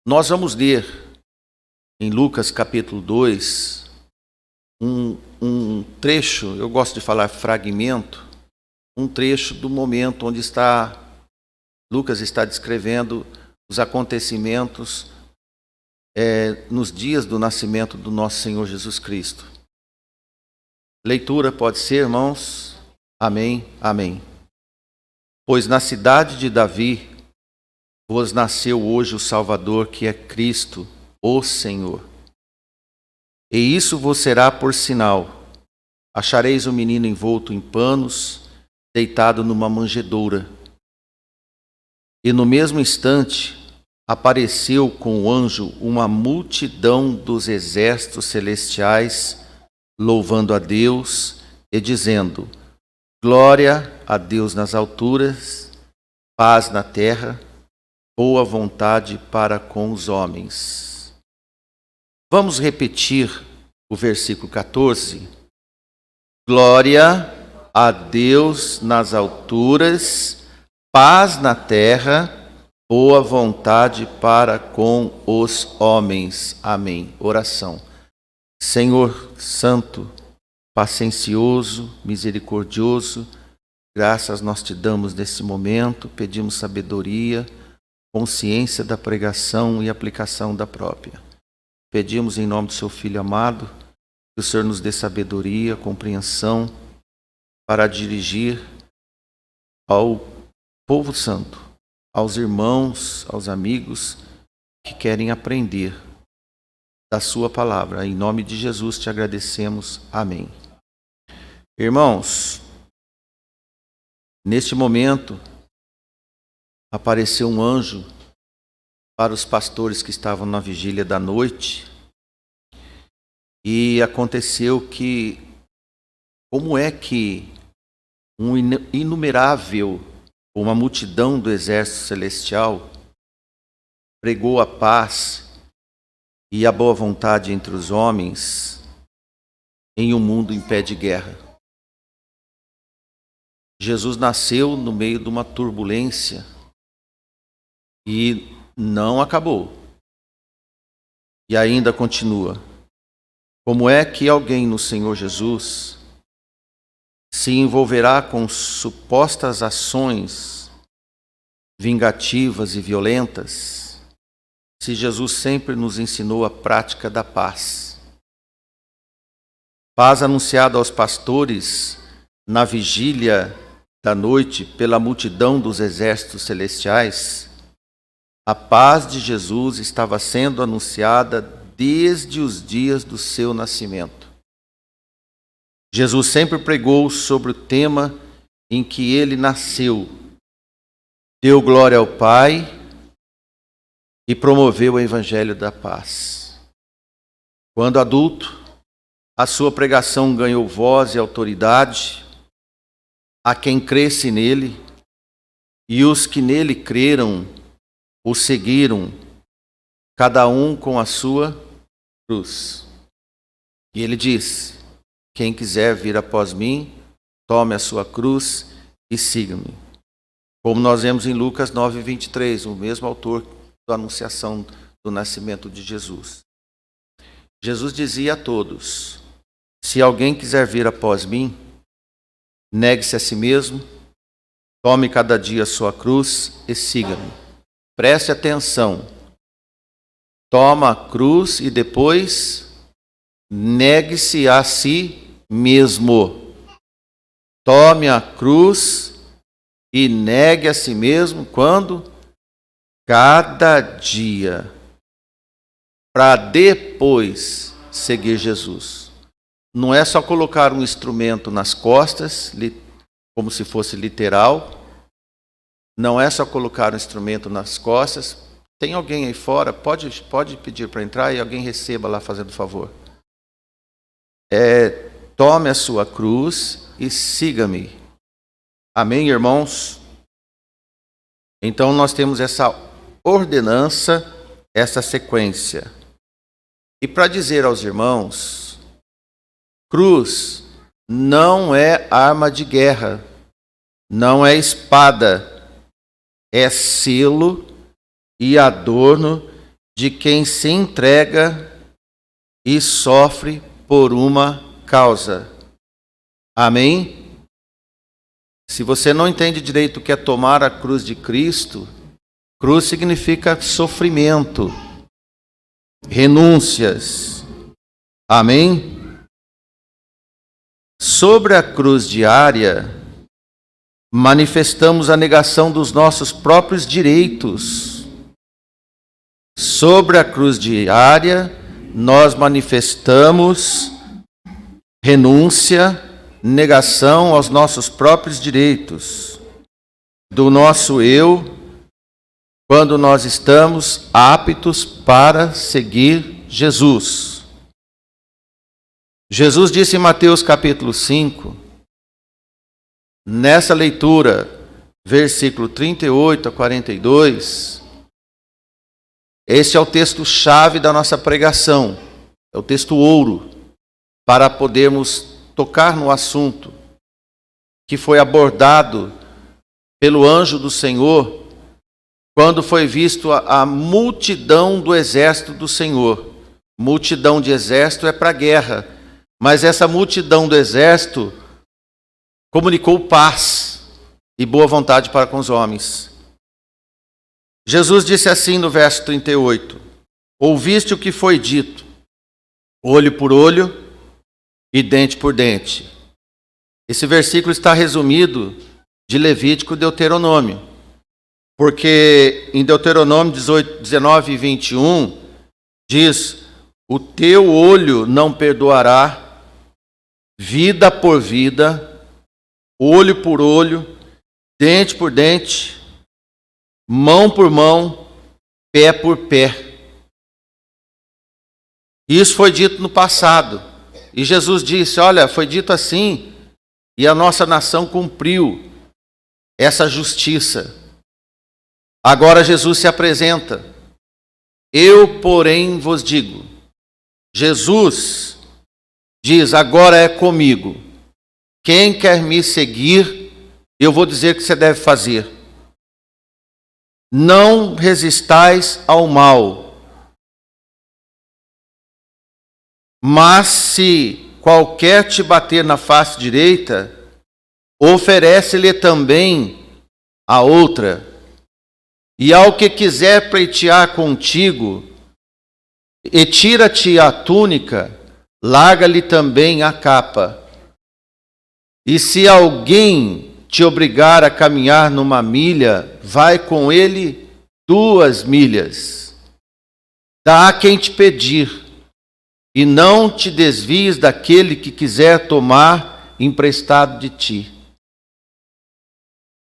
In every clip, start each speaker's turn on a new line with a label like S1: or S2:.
S1: Nós vamos ler em Lucas capítulo 2 um trecho, eu gosto de falar fragmento, um trecho do momento onde Lucas está descrevendo os acontecimentos nos dias do nascimento do nosso Senhor Jesus Cristo. Leitura pode ser, irmãos? Amém, amém. Pois na cidade de Davi vos nasceu hoje o Salvador, que é Cristo, o Senhor. E isso vos será por sinal: achareis o menino envolto em panos, deitado numa manjedoura. E no mesmo instante apareceu com o anjo uma multidão dos exércitos celestiais, louvando a Deus e dizendo: Glória a Deus nas alturas, paz na terra, boa vontade para com os homens. Vamos repetir o versículo 14. Glória a Deus nas alturas, paz na terra, boa vontade para com os homens. Amém. Oração. Senhor Santo, paciencioso, misericordioso, graças nós te damos nesse momento, pedimos sabedoria, consciência da pregação e aplicação da própria. Pedimos em nome do seu Filho amado, que o Senhor nos dê sabedoria, compreensão, para dirigir ao povo santo, aos irmãos, aos amigos que querem aprender da sua palavra. Em nome de Jesus te agradecemos. Amém. Irmãos, neste momento apareceu um anjo para os pastores que estavam na vigília da noite, e aconteceu que, como é que um inumerável, uma multidão do exército celestial pregou a paz e a boa vontade entre os homens em um mundo em pé de guerra. Jesus nasceu no meio de uma turbulência e não acabou. E ainda continua. Como é que alguém no Senhor Jesus se envolverá com supostas ações vingativas e violentas, se Jesus sempre nos ensinou a prática da paz? Paz anunciada aos pastores na vigília da noite pela multidão dos exércitos celestiais. A paz de Jesus estava sendo anunciada desde os dias do seu nascimento. Jesus sempre pregou sobre o tema em que ele nasceu, deu glória ao Pai e promoveu o evangelho da paz. Quando adulto, a sua pregação ganhou voz e autoridade a quem cresce nele, e os que nele creram o seguiram, cada um com a sua cruz. E ele diz: quem quiser vir após mim, tome a sua cruz e siga-me. Como nós vemos em Lucas 9:23, o mesmo autor da anunciação do nascimento de Jesus. Jesus dizia a todos: se alguém quiser vir após mim, negue-se a si mesmo, tome cada dia a sua cruz e siga-me. Preste atenção. Toma a cruz e depois negue-se a si mesmo. Tome a cruz e negue a si mesmo quando? Cada dia. Para depois seguir Jesus. Não é só colocar um instrumento nas costas, como se fosse literal. Não é só colocar um instrumento nas costas. Tem alguém aí fora? Pode pedir para entrar e alguém receba lá, fazendo favor. Tome a sua cruz e siga-me. Amém, irmãos? Então nós temos essa ordenança, essa sequência. E para dizer aos irmãos, cruz não é arma de guerra, não é espada, é selo e adorno de quem se entrega e sofre por uma causa. Amém? Se você não entende direito o que é tomar a cruz de Cristo, cruz significa sofrimento, renúncias. Amém? Sobre a cruz diária, manifestamos a negação dos nossos próprios direitos. Sobre a cruz diária, nós manifestamos renúncia, negação aos nossos próprios direitos, do nosso eu, quando nós estamos aptos para seguir Jesus. Jesus disse em Mateus capítulo 5, nessa leitura, versículo 38 a 42, esse é o texto-chave da nossa pregação, é o texto ouro, para podermos tocar no assunto que foi abordado pelo anjo do Senhor, quando foi visto a multidão do exército do Senhor. Multidão de exército é para a guerra, mas essa multidão do exército comunicou paz e boa vontade para com os homens. Jesus disse assim no verso 38, ouviste o que foi dito, olho por olho e dente por dente. Esse versículo está resumido de Levítico e Deuteronômio, porque em Deuteronômio 18, 19 e 21 diz, o teu olho não perdoará, vida por vida, olho por olho, dente por dente, mão por mão, pé por pé. Isso foi dito no passado. E Jesus disse, olha, foi dito assim, e a nossa nação cumpriu essa justiça. Agora Jesus se apresenta. Eu, porém, vos digo. Jesus diz, agora é comigo. Quem quer me seguir, eu vou dizer o que você deve fazer. Não resistais ao mal. Mas se qualquer te bater na face direita, oferece-lhe também a outra. E ao que quiser pleitear contigo, e tira-te a túnica, larga-lhe também a capa. E se alguém te obrigar a caminhar numa milha, vai com ele 2 milhas. Dá a quem te pedir, e não te desvies daquele que quiser tomar emprestado de ti.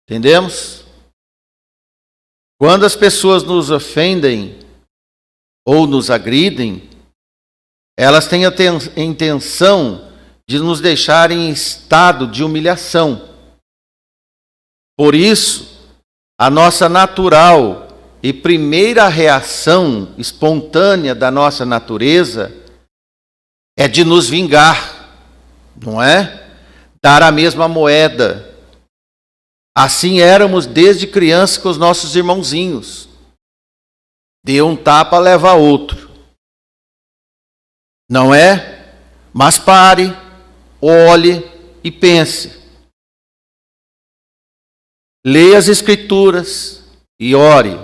S1: Entendemos? Quando as pessoas nos ofendem ou nos agridem, elas têm a intenção de nos deixar em estado de humilhação. Por isso, a nossa natural e primeira reação espontânea da nossa natureza é de nos vingar, não é? Dar a mesma moeda. Assim éramos desde criança com os nossos irmãozinhos. Dê um tapa, leva outro. Não é? Mas pare, olhe e pense. Leia as Escrituras e ore.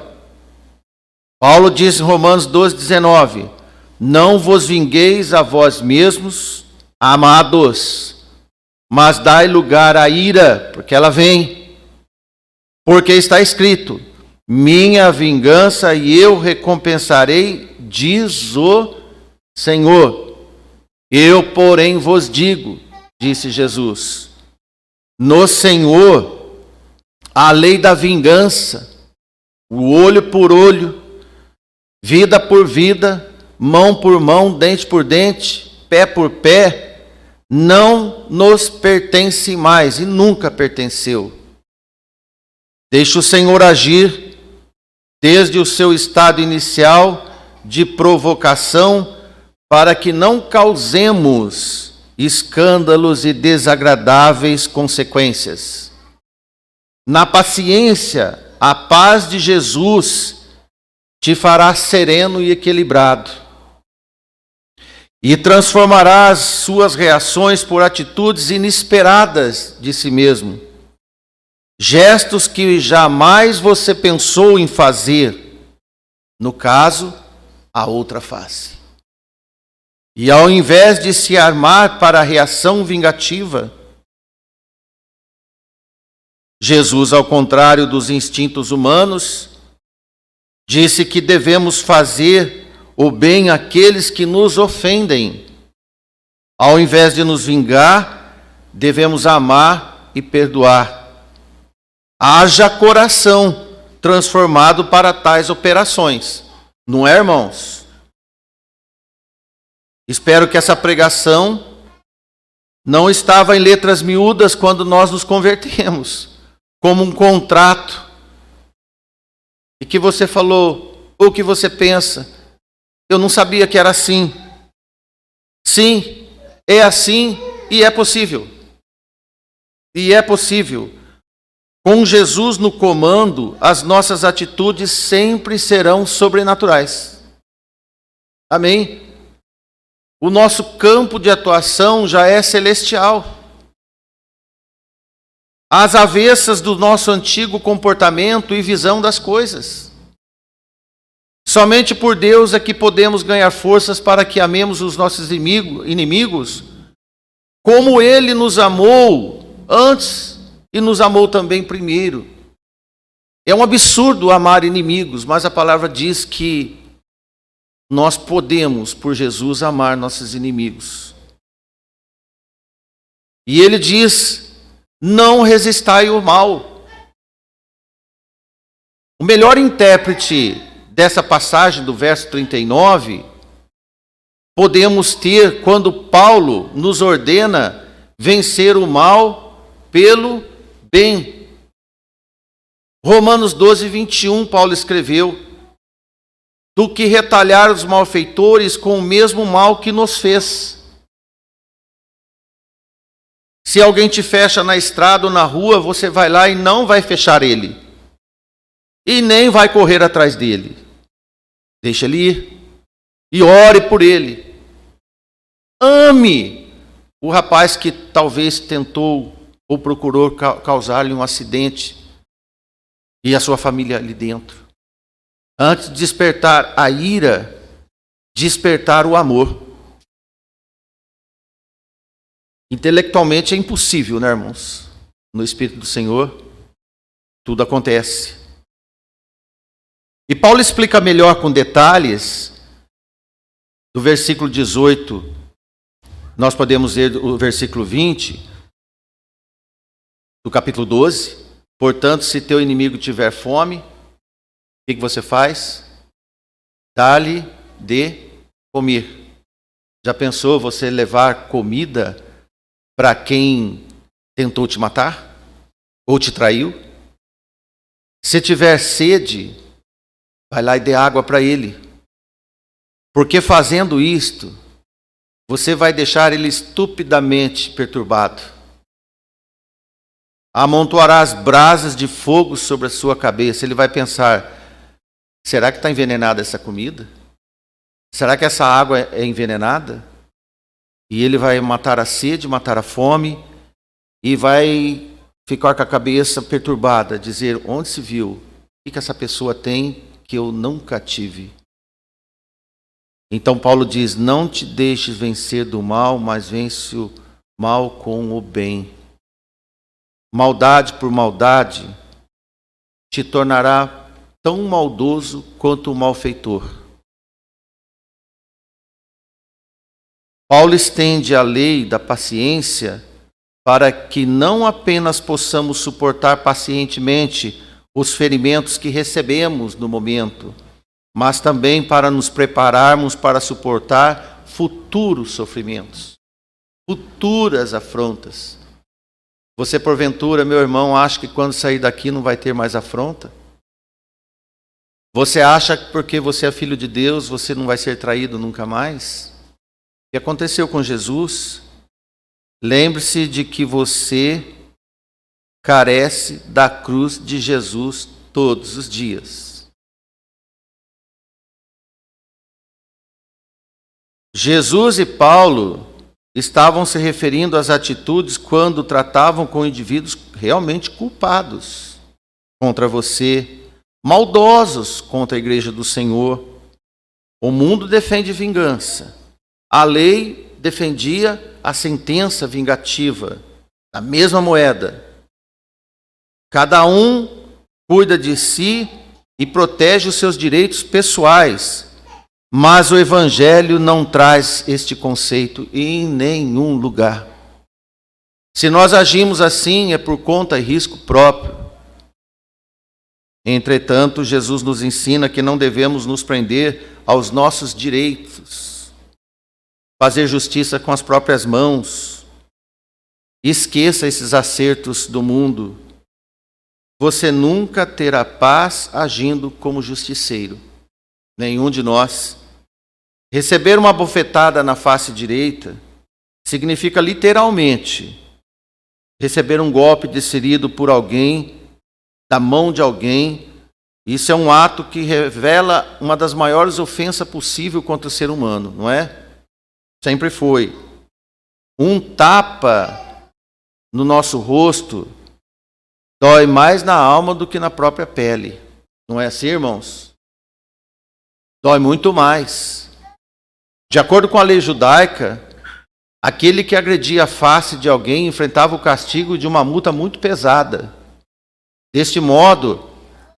S1: Paulo diz em Romanos 12:19, não vos vingueis a vós mesmos, amados, mas dai lugar à ira, porque ela vem. Porque está escrito, minha vingança e eu recompensarei, diz o Senhor. Eu, porém, vos digo, disse Jesus, no Senhor, a lei da vingança, o olho por olho, vida por vida, mão por mão, dente por dente, pé por pé, não nos pertence mais e nunca pertenceu. Deixe o Senhor agir desde o seu estado inicial de provocação para que não causemos escândalos e desagradáveis consequências. Na paciência, a paz de Jesus te fará sereno e equilibrado, e transformará as suas reações por atitudes inesperadas de si mesmo, gestos que jamais você pensou em fazer, no caso, a outra face. E ao invés de se armar para a reação vingativa, Jesus, ao contrário dos instintos humanos, disse que devemos fazer o bem àqueles que nos ofendem. Ao invés de nos vingar, devemos amar e perdoar. Haja coração transformado para tais operações. Não é, irmãos? Espero que essa pregação não estava em letras miúdas quando nós nos convertemos, como um contrato, e que você falou, ou que você pensa, eu não sabia que era assim. Sim, é assim e é possível. E é possível. Com Jesus no comando, as nossas atitudes sempre serão sobrenaturais. Amém? O nosso campo de atuação já é celestial. Às avessas do nosso antigo comportamento e visão das coisas. Somente por Deus é que podemos ganhar forças para que amemos os nossos inimigos, como Ele nos amou antes e nos amou também primeiro. É um absurdo amar inimigos, mas a palavra diz que nós podemos, por Jesus, amar nossos inimigos. E Ele diz, não resistai o mal. O melhor intérprete dessa passagem do verso 39, podemos ter quando Paulo nos ordena vencer o mal pelo bem. Romanos 12, 21, Paulo escreveu, do que retalhar os malfeitores com o mesmo mal que nos fez. Se alguém te fecha na estrada ou na rua, você vai lá e não vai fechar ele. E nem vai correr atrás dele. Deixa ele ir. E ore por ele. Ame o rapaz que talvez tentou ou procurou causar-lhe um acidente e a sua família ali dentro. Antes de despertar a ira, despertar o amor. Intelectualmente é impossível, né, irmãos? No Espírito do Senhor, tudo acontece. E Paulo explica melhor com detalhes, do versículo 18, nós podemos ler o versículo 20, do capítulo 12. Portanto, se teu inimigo tiver fome, o que você faz? Dá-lhe de comer. Já pensou você levar comida para quem tentou te matar? Ou te traiu? Se tiver sede, vai lá e dê água para ele. Porque fazendo isto, você vai deixar ele estupidamente perturbado. Amontoarás brasas de fogo sobre a sua cabeça. Ele vai pensar, será que está envenenada essa comida? Será que essa água é envenenada? E ele vai matar a sede, matar a fome, e vai ficar com a cabeça perturbada, dizer, onde se viu? O que essa pessoa tem que eu nunca tive? Então Paulo diz, não te deixes vencer do mal, mas vence o mal com o bem. Maldade por maldade te tornará tão maldoso quanto o malfeitor. Paulo estende a lei da paciência para que não apenas possamos suportar pacientemente os ferimentos que recebemos no momento, mas também para nos prepararmos para suportar futuros sofrimentos, futuras afrontas. Você, porventura, meu irmão, acha que quando sair daqui não vai ter mais afronta? Você acha que porque você é filho de Deus, você não vai ser traído nunca mais? O que aconteceu com Jesus? Lembre-se de que você carece da cruz de Jesus todos os dias. Jesus e Paulo estavam se referindo às atitudes quando tratavam com indivíduos realmente culpados contra você, maldosos contra a igreja do Senhor. O mundo defende vingança. A lei defendia a sentença vingativa, a mesma moeda. Cada um cuida de si e protege os seus direitos pessoais, mas o Evangelho não traz este conceito em nenhum lugar. Se nós agimos assim, é por conta e risco próprio. Entretanto, Jesus nos ensina que não devemos nos prender aos nossos direitos, fazer justiça com as próprias mãos. Esqueça esses acertos do mundo. Você nunca terá paz agindo como justiceiro. Nenhum de nós. Receber uma bofetada na face direita significa literalmente receber um golpe desferido por alguém, da mão de alguém. Isso é um ato que revela uma das maiores ofensas possível contra o ser humano, não é? Sempre foi. Um tapa no nosso rosto dói mais na alma do que na própria pele. Não é assim, irmãos? Dói muito mais. De acordo com a lei judaica, aquele que agredia a face de alguém enfrentava o castigo de uma multa muito pesada. Deste modo,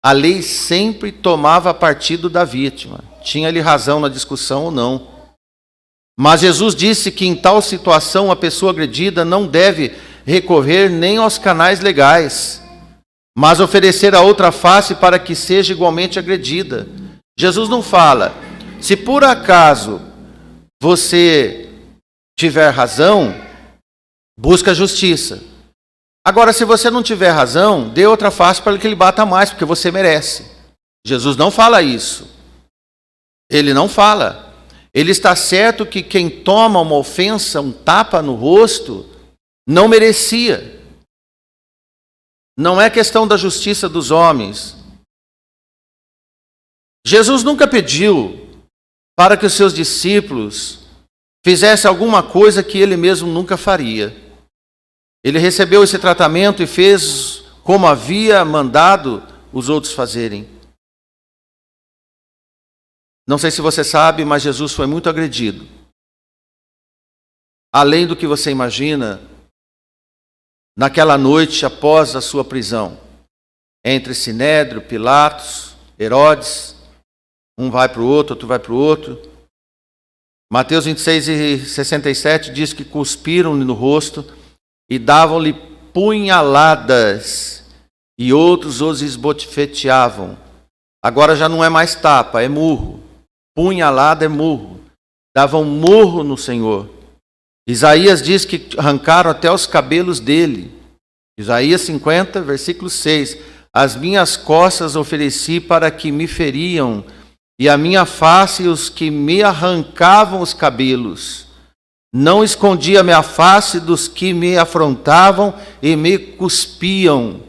S1: a lei sempre tomava partido da vítima. Tinha ele razão na discussão ou não. Mas Jesus disse que em tal situação a pessoa agredida não deve recorrer nem aos canais legais, mas oferecer a outra face para que seja igualmente agredida. Jesus não fala, se por acaso você tiver razão, busca justiça. Agora, se você não tiver razão, dê outra face para que ele bata mais, porque você merece. Jesus não fala isso. Ele não fala. Ele está certo que quem toma uma ofensa, um tapa no rosto, não merecia. Não é questão da justiça dos homens. Jesus nunca pediu para que os seus discípulos fizessem alguma coisa que ele mesmo nunca faria. Ele recebeu esse tratamento e fez como havia mandado os outros fazerem. Não sei se você sabe, mas Jesus foi muito agredido. Além do que você imagina, naquela noite após a sua prisão, entre Sinédrio, Pilatos, Herodes, um vai para o outro, outro vai para o outro. Mateus 26:67 diz que cuspiram-lhe no rosto e davam-lhe punhaladas, e outros os esbofeteavam. Agora já não é mais tapa, é murro. Punhalada é murro. Davam murro no Senhor. Isaías diz que arrancaram até os cabelos dele. Isaías 50, versículo 6. As minhas costas ofereci para que me feriam, e a minha face os que me arrancavam os cabelos. Não escondi a minha face dos que me afrontavam e me cuspiam.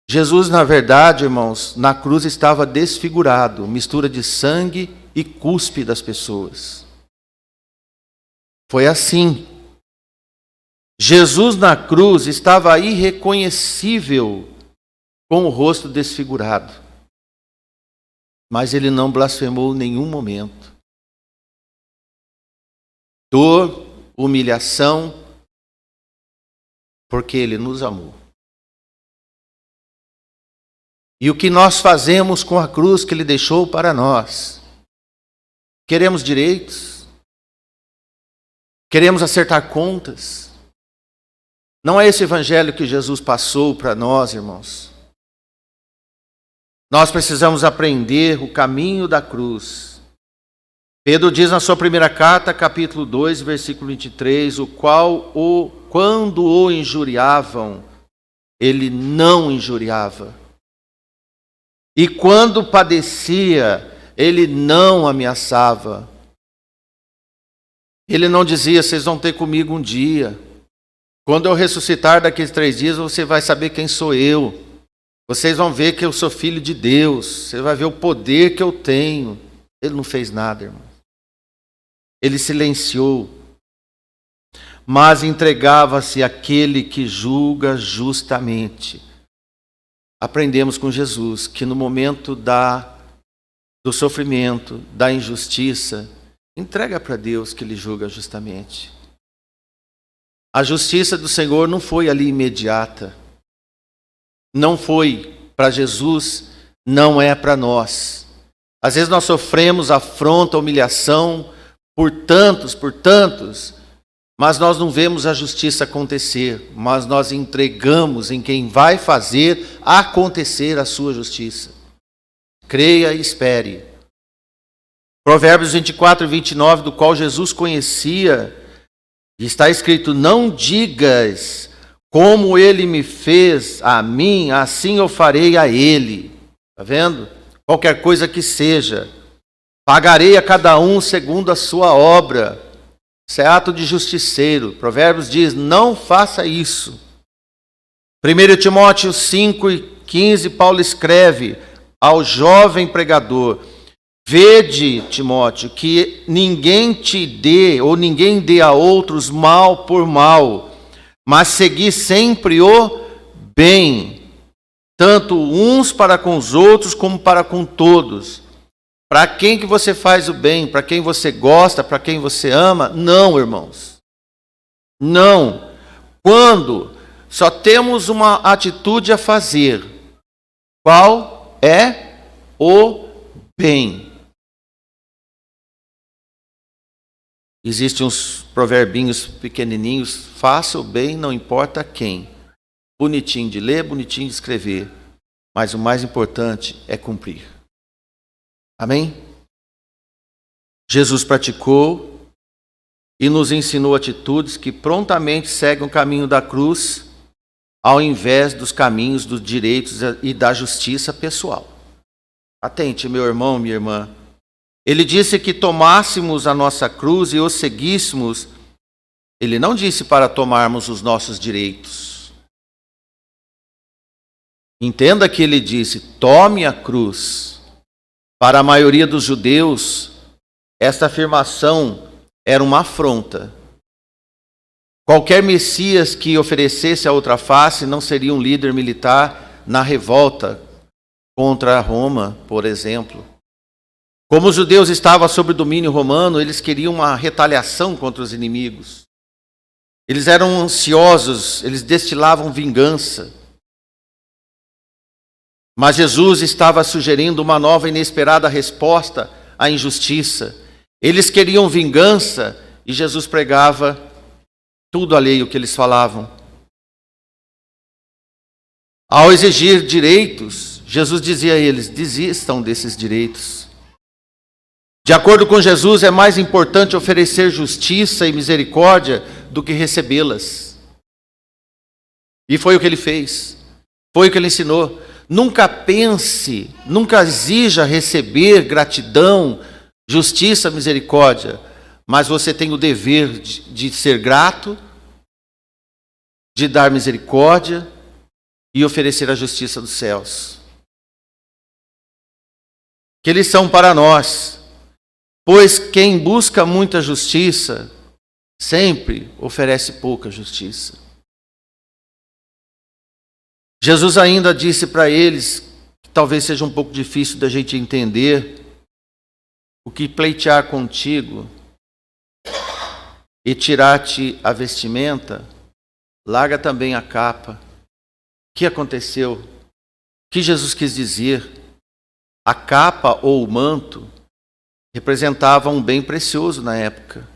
S1: Jesus, na verdade, irmãos, na cruz estava desfigurado, mistura de sangue e cuspe das pessoas. Foi assim. Jesus na cruz estava irreconhecível, com o rosto desfigurado. Mas ele não blasfemou em nenhum momento. Dor, humilhação, porque ele nos amou. E o que nós fazemos com a cruz que ele deixou para nós? Queremos direitos? Queremos acertar contas? Não é esse evangelho que Jesus passou para nós, irmãos. Nós precisamos aprender o caminho da cruz. Pedro diz na sua primeira carta, capítulo 2, versículo 23, quando o injuriavam, ele não injuriava. E quando padecia, ele não ameaçava. Ele não dizia, vocês vão ter comigo um dia. Quando eu ressuscitar daqui a 3 dias, você vai saber quem sou eu. Vocês vão ver que eu sou filho de Deus. Você vai ver o poder que eu tenho. Ele não fez nada, irmão. ele silenciou, mas entregava-se àquele que julga justamente. Aprendemos com Jesus que no momento do sofrimento, da injustiça, entrega para Deus que Ele julga justamente. A justiça do Senhor não foi ali imediata. Não foi para Jesus, não é para nós. Às vezes nós sofremos afronta, humilhação por tantos, mas nós não vemos a justiça acontecer, mas nós entregamos em quem vai fazer acontecer a sua justiça. Creia e espere. Provérbios 24 e 29, do qual Jesus conhecia, está escrito: não digas, como ele me fez a mim, assim eu farei a ele. Está vendo? Qualquer coisa que seja, pagarei a cada um segundo a sua obra. Isso é ato de justiceiro. Provérbios diz: não faça isso. 1 Timóteo 5 e 15, Paulo escreve ao jovem pregador: vede, Timóteo, que ninguém te dê, ou ninguém dê a outros mal por mal, mas segui sempre o bem, tanto uns para com os outros, como para com todos. Para quem que você faz o bem? Para quem você gosta? Para quem você ama? Não, irmãos. Não. Quando só temos uma atitude a fazer, qual é o bem? Existem uns proverbinhos pequenininhos: faça o bem, não importa quem. Bonitinho de ler, bonitinho de escrever, mas o mais importante é cumprir. Amém? Jesus praticou e nos ensinou atitudes que prontamente seguem o caminho da cruz, ao invés dos caminhos dos direitos e da justiça pessoal. Atente, meu irmão, minha irmã. Ele disse que tomássemos a nossa cruz e o seguíssemos. Ele não disse para tomarmos os nossos direitos. Entenda que ele disse: tome a cruz. Para a maioria dos judeus, esta afirmação era uma afronta. Qualquer Messias que oferecesse a outra face não seria um líder militar na revolta contra Roma, por exemplo. Como os judeus estavam sob domínio romano, eles queriam uma retaliação contra os inimigos. Eles eram ansiosos, eles destilavam vingança. Mas Jesus estava sugerindo uma nova e inesperada resposta à injustiça. Eles queriam vingança e Jesus pregava tudo alheio que eles falavam. Ao exigir direitos, Jesus dizia a eles: desistam desses direitos. De acordo com Jesus, é mais importante oferecer justiça e misericórdia do que recebê-las. E foi o que ele fez. Foi o que ele ensinou. Nunca pense, nunca exija receber gratidão, justiça, misericórdia, mas você tem o dever de ser grato, de dar misericórdia e oferecer a justiça dos céus. Que lição para nós, pois quem busca muita justiça sempre oferece pouca justiça. Jesus ainda disse para eles, que talvez seja um pouco difícil da gente entender, o que pleitear contigo e tirar-te a vestimenta, larga também a capa. O que aconteceu? O que Jesus quis dizer? A capa ou o manto representava um bem precioso na época.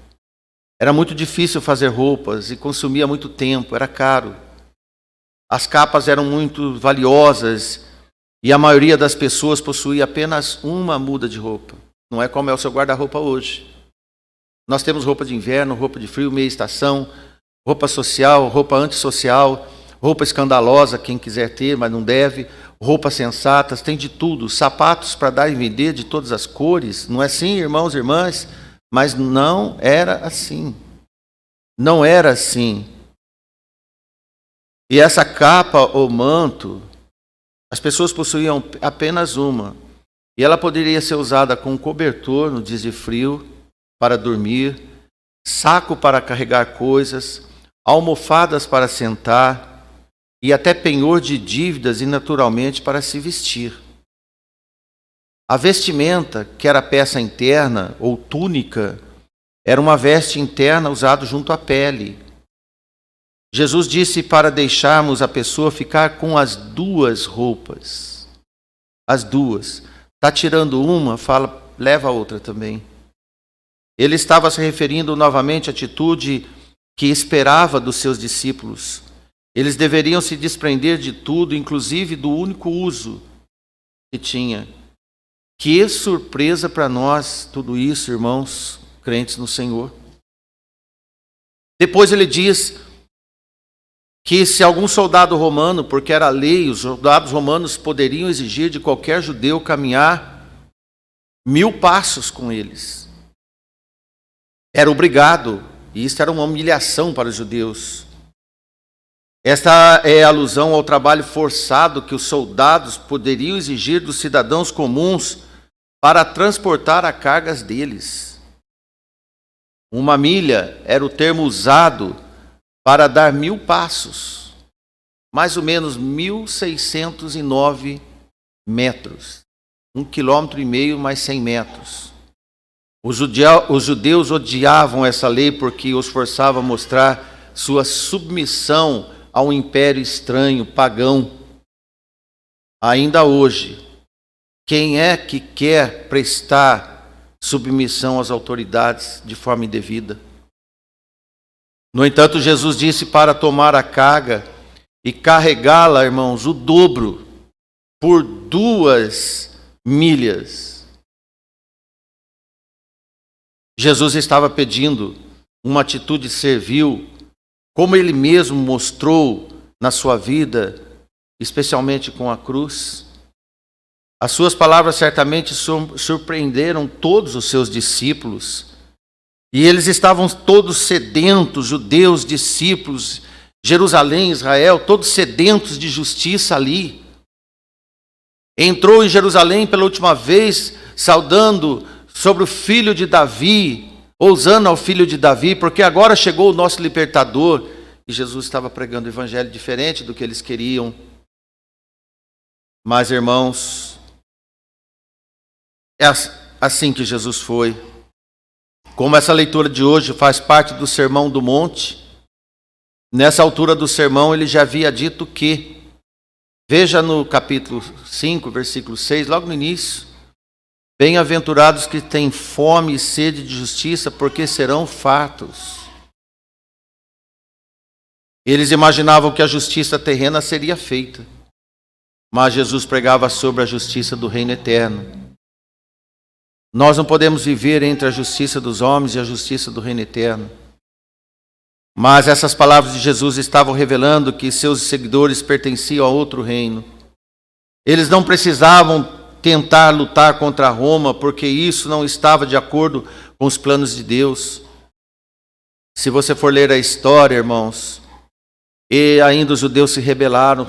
S1: Era muito difícil fazer roupas e consumia muito tempo, era caro. As capas eram muito valiosas e a maioria das pessoas possuía apenas uma muda de roupa. Não é como é o seu guarda-roupa hoje. Nós temos roupa de inverno, roupa de frio, meia estação, roupa social, roupa antissocial, roupa escandalosa, quem quiser ter, mas não deve, roupas sensatas, tem de tudo, sapatos para dar e vender de todas as cores. Não é assim, irmãos e irmãs? Mas não era assim. Não era assim. E essa capa ou manto, as pessoas possuíam apenas uma. E ela poderia ser usada como cobertor no dias de frio, para dormir, saco para carregar coisas, almofadas para sentar e até penhor de dívidas e naturalmente para se vestir. A vestimenta, que era peça interna ou túnica, era uma veste interna usada junto à pele. Jesus disse para deixarmos a pessoa ficar com as duas roupas. As duas. Está tirando uma, fala, leva a outra também. Ele estava se referindo novamente à atitude que esperava dos seus discípulos. Eles deveriam se desprender de tudo, inclusive do único uso que tinha. Que surpresa para nós tudo isso, irmãos, crentes no Senhor. Depois ele diz que se algum soldado romano, porque era lei, os soldados romanos poderiam exigir de qualquer judeu caminhar 1000 passos com eles. Era obrigado, e isso era uma humilhação para os judeus. Esta é a alusão ao trabalho forçado que os soldados poderiam exigir dos cidadãos comuns para transportar as cargas deles. Uma milha era o termo usado para dar 1000 passos, mais ou menos 1609 metros, 1,5 km mais 100 metros. Os judeus odiavam essa lei porque os forçava a mostrar sua submissão a um império estranho, pagão. Ainda hoje, quem é que quer prestar submissão às autoridades de forma indevida? No entanto, Jesus disse para tomar a carga e carregá-la, irmãos, o dobro, por 2 milhas. Jesus estava pedindo uma atitude servil, como ele mesmo mostrou na sua vida, especialmente com a cruz. As suas palavras certamente surpreenderam todos os seus discípulos. E eles estavam todos sedentos, judeus, discípulos, Jerusalém, Israel, todos sedentos de justiça ali. Entrou em Jerusalém pela última vez, saudando sobre o filho de Davi, ousando ao filho de Davi, porque agora chegou o nosso libertador. E Jesus estava pregando o evangelho diferente do que eles queriam. Mas, irmãos, é assim que Jesus foi. Como essa leitura de hoje faz parte do Sermão do Monte, nessa altura do sermão ele já havia dito que, veja no capítulo 5, versículo 6, logo no início, bem-aventurados que têm fome e sede de justiça, porque serão fartos. Eles imaginavam que a justiça terrena seria feita, mas Jesus pregava sobre a justiça do reino eterno. Nós não podemos viver entre a justiça dos homens e a justiça do reino eterno. Mas essas palavras de Jesus estavam revelando que seus seguidores pertenciam a outro reino. Eles não precisavam tentar lutar contra Roma, porque isso não estava de acordo com os planos de Deus. Se você for ler a história, irmãos, e ainda os judeus se rebelaram.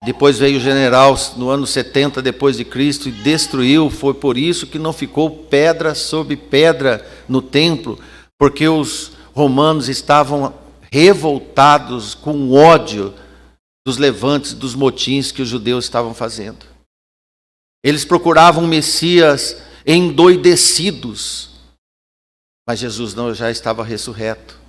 S1: Depois veio o general no ano 70 depois de Cristo e destruiu. Foi por isso que não ficou pedra sobre pedra no templo, porque os romanos estavam revoltados com ódio dos levantes, dos motins que os judeus estavam fazendo. Eles procuravam um Messias endoidecidos, mas Jesus não, já estava ressurreto.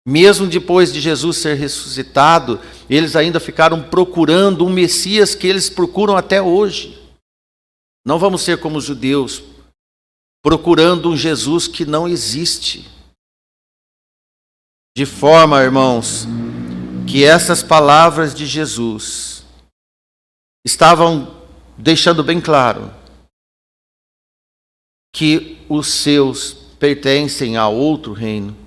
S1: Mesmo depois de Jesus ser ressuscitado, eles ainda ficaram procurando um Messias que eles procuram até hoje. Não vamos ser como os judeus, procurando um Jesus que não existe. De forma, irmãos, que essas palavras de Jesus estavam deixando bem claro que os seus pertencem a outro reino.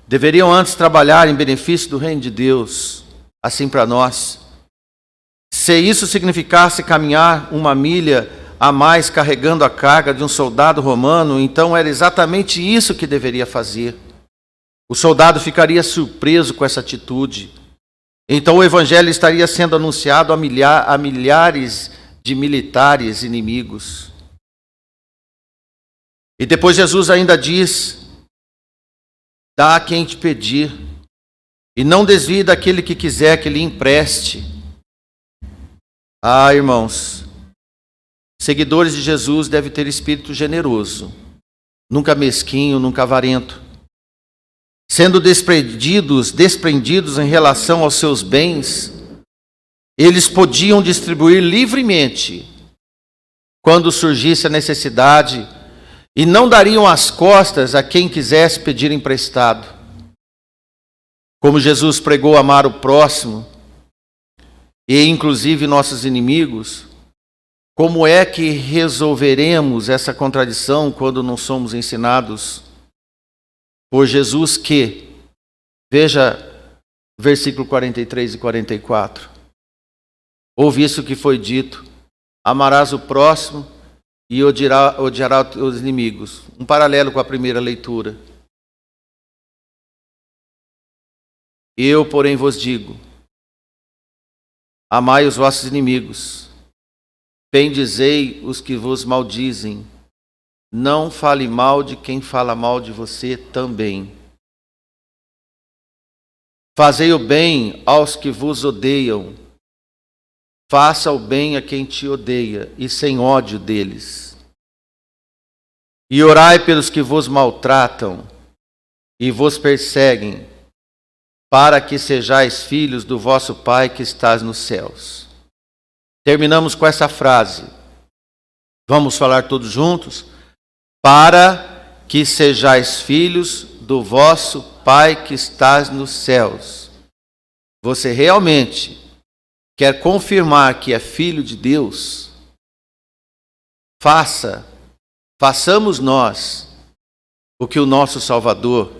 S1: Deveriam antes trabalhar em benefício do reino de Deus, assim para nós. Se isso significasse caminhar 1 milha a mais carregando a carga de um soldado romano, então era exatamente isso que deveria fazer. O soldado ficaria surpreso com essa atitude. Então o evangelho estaria sendo anunciado a milhares de militares inimigos. E depois Jesus ainda diz: dá a quem te pedir, e não desvie daquele que quiser que lhe empreste. Ah, irmãos, seguidores de Jesus devem ter espírito generoso, nunca mesquinho, nunca avarento, sendo desprendidos em relação aos seus bens. Eles podiam distribuir livremente quando surgisse a necessidade e não dariam as costas a quem quisesse pedir emprestado. Como Jesus pregou amar o próximo e inclusive nossos inimigos, como é que resolveremos essa contradição quando não somos ensinados por Jesus que, veja versículo 43 e 44, ouve isso que foi dito: amarás o próximo e odiarás os inimigos. Um paralelo com a primeira leitura. Eu, porém, vos digo: amai os vossos inimigos, bendizei os que vos maldizem, não fale mal de quem fala mal de você também. Fazei o bem aos que vos odeiam, faça o bem a quem te odeia, e sem ódio deles. E orai pelos que vos maltratam e vos perseguem, para que sejais filhos do vosso Pai que estás nos céus. Terminamos com essa frase. Vamos falar todos juntos? Para que sejais filhos do vosso Pai que estás nos céus. Você realmente quer confirmar que é filho de Deus? Façamos nós o que o nosso Salvador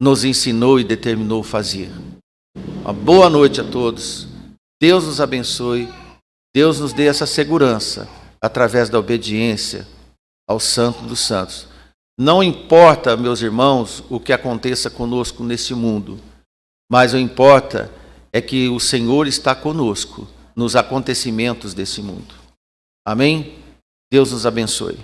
S1: nos ensinou e determinou fazer. Uma boa noite a todos. Deus nos abençoe. Deus nos dê essa segurança através da obediência ao Santo dos Santos. Não importa, meus irmãos, o que aconteça conosco nesse mundo, mas o que importa é que o Senhor está conosco nos acontecimentos desse mundo. Amém? Deus nos abençoe.